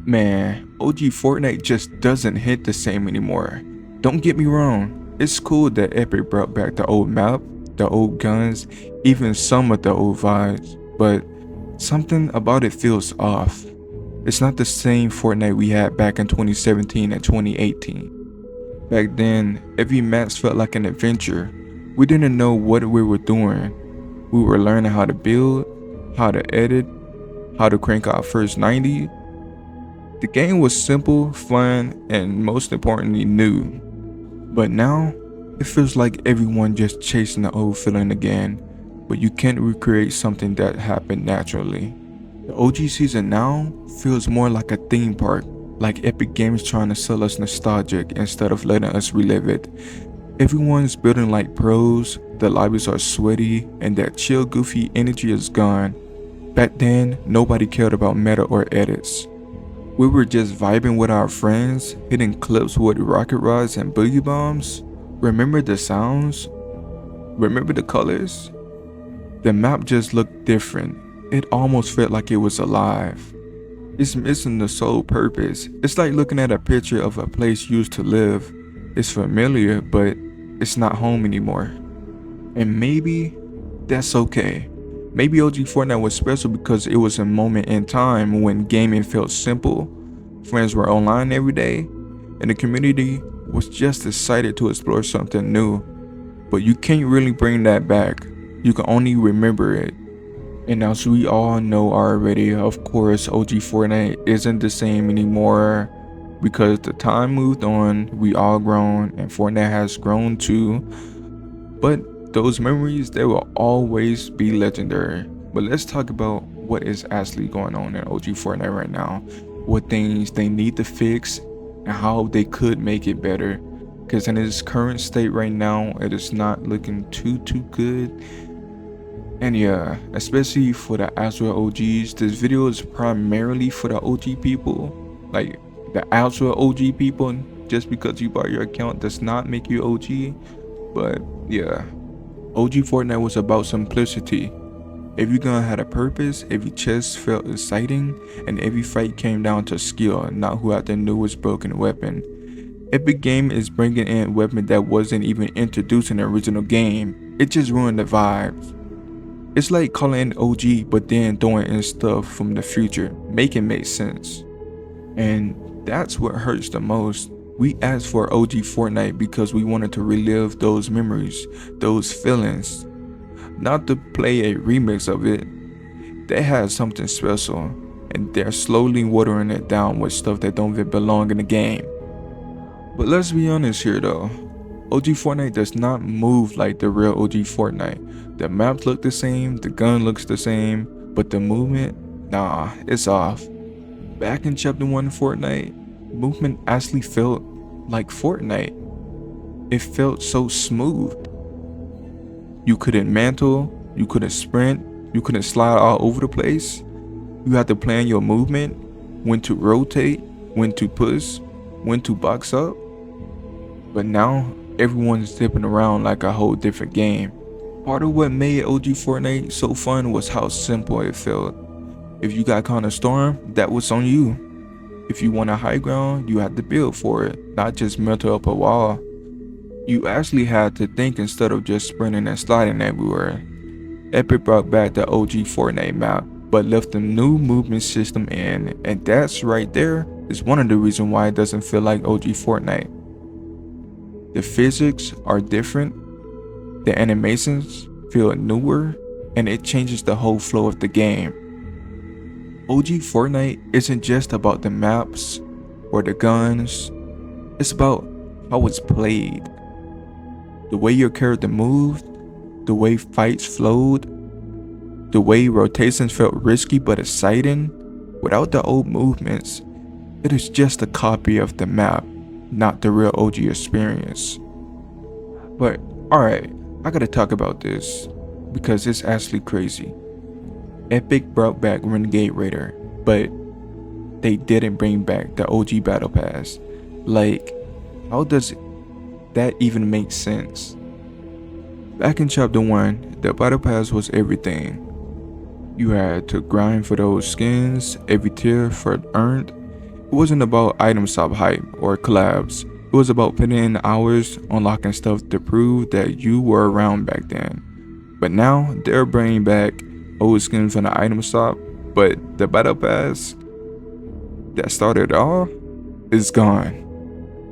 Man, OG Fortnite just doesn't hit the same anymore. Don't get me wrong, it's cool that Epic brought back the old map, the old guns, even some of the old vibes, but something about it feels off. It's not the same Fortnite we had back in 2017 and 2018. Back then, every match felt like an adventure. We didn't know what we were doing. We were learning how to build, how to edit, how to crank our first 90. The game was simple, fun, and most importantly new. But now, it feels like everyone just chasing the old feeling again, but you can't recreate something that happened naturally. The OG season now feels more like a theme park, like Epic Games trying to sell us nostalgic instead of letting us relive it. Everyone's building like pros, the lobbies are sweaty, and that chill goofy energy is gone. Back then, nobody cared about meta or edits. We were just vibing with our friends, hitting clips with rocket rods and boogie bombs. Remember the sounds? Remember the colors? The map just looked different. It almost felt like it was alive. It's missing the sole purpose. It's like looking at a picture of a place you used to live. It's familiar, but it's not home anymore. And maybe that's okay. Maybe OG Fortnite was special because it was a moment in time when gaming felt simple, friends were online every day, and the community was just excited to explore something new. But you can't really bring that back. You can only remember it. And as we all know already, of course, OG Fortnite isn't the same anymore because the time moved on, we all grown, and Fortnite has grown too. But those memories, they will always be legendary. But let's talk about what is actually going on in OG Fortnite right now, what things they need to fix, and how they could make it better. Because in its current state right now, it is not looking too good. And yeah, especially for the actual OGs, this video is primarily for the OG people, like the actual OG people. Just because you bought your account does not make you OG. But yeah, OG Fortnite was about simplicity. Every gun had a purpose, every chest felt exciting, and every fight came down to skill, not who had the newest broken weapon. Epic Game is bringing in a weapon that wasn't even introduced in the original game. It just ruined the vibes. It's like calling it OG but then throwing in stuff from the future, make it make sense. And that's what hurts the most. We asked for OG Fortnite because we wanted to relive those memories, those feelings. Not to play a remix of it. They had something special, and they're slowly watering it down with stuff that don't even belong in the game. But let's be honest here though. OG Fortnite does not move like the real OG Fortnite. The maps look the same, the gun looks the same, but the movement, nah, it's off. Back in Chapter 1 Fortnite, movement actually felt like Fortnite. It felt so smooth. You couldn't mantle, you couldn't sprint, you couldn't slide all over the place. You had to plan your movement, when to rotate, when to push, when to box up. But now, everyone's zipping around like a whole different game. Part of what made OG Fortnite so fun was how simple it felt. If you got caught in a storm, that was on you. If you want a high ground, you had to build for it, not just melt up a wall. You actually had to think instead of just sprinting and sliding everywhere. Epic brought back the OG Fortnite map, but left the new movement system in, and that's right there is one of the reasons why it doesn't feel like OG Fortnite. The physics are different, the animations feel newer, and it changes the whole flow of the game. OG Fortnite isn't just about the maps or the guns, it's about how it's played. The way your character moved, the way fights flowed, the way rotations felt risky but exciting. Without the old movements, it is just a copy of the map, not the real OG experience. But alright, I gotta talk about this because it's actually crazy. Epic brought back Renegade Raider, but they didn't bring back the OG Battle Pass. Like, how does that even make sense? Back in Chapter 1, the Battle Pass was everything. You had to grind for those skins, every tier for earned, It wasn't about item shop hype or collabs. It was about putting in hours, unlocking stuff to prove that you were around back then. But now, they're bringing back old skins from the item shop, but the battle pass that started it all is gone.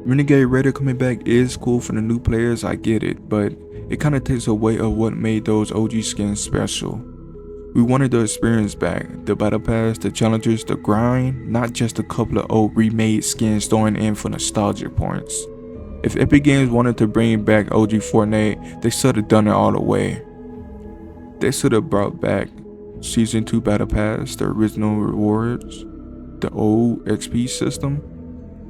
Renegade Raider coming back is cool for the new players, I get it, but it kinda takes away of what made those OG skins special. We wanted the experience back, the battle pass, the challenges, the grind, not just a couple of old remade skins thrown in for nostalgia points. If Epic Games wanted to bring back OG Fortnite, they should have done it all the way. They should have brought back Season 2 Battle Pass, the original rewards, the old XP system.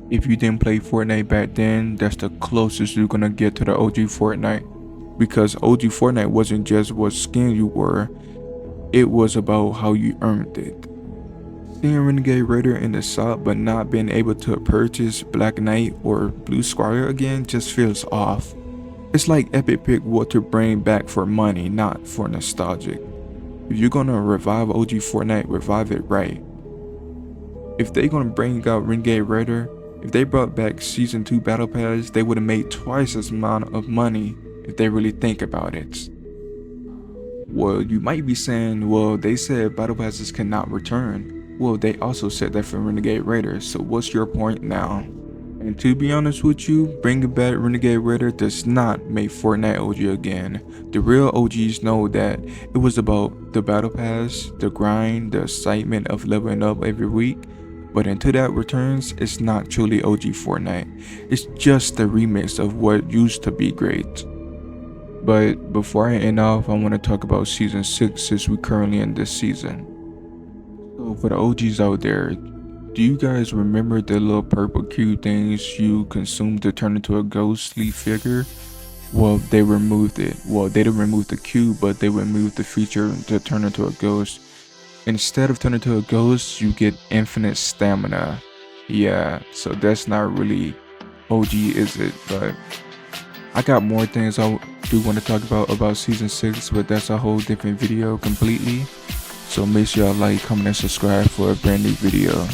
If you didn't play Fortnite back then, that's the closest you're gonna get to the OG Fortnite. Because OG Fortnite wasn't just what skin you were, it was about how you earned it. Seeing Renegade Raider in the shop but not being able to purchase Black Knight or Blue Squire again just feels off. It's like Epic picked what to bring back for money, not for nostalgic. If you're gonna revive OG Fortnite, revive it right. If they gonna bring out Renegade Raider, if they brought back Season 2 Battle Pass, they would have made twice as amount of money if they really think about it. Well, you might be saying, well, they said Battle Passes cannot return. Well, they also said that for Renegade Raider, so what's your point now? And to be honest with you, bringing back Renegade Raider does not make Fortnite OG again. The real OGs know that it was about the Battle Pass, the grind, the excitement of leveling up every week. But until that returns, it's not truly OG Fortnite. It's just the remix of what used to be great. But before I end off, I want to talk about Season 6 since we're currently in this season. So for the OGs out there, do you guys remember the little purple cube things you consumed to turn into a ghostly figure? Well, they removed it. Well, they didn't remove the cube, but they removed the feature to turn into a ghost. Instead of turning into a ghost, you get infinite stamina. Yeah, so that's not really OG, is it? But I got more things I do want to talk about Season 6, but that's a whole different video completely. So make sure y'all like, comment, and subscribe for a brand new video.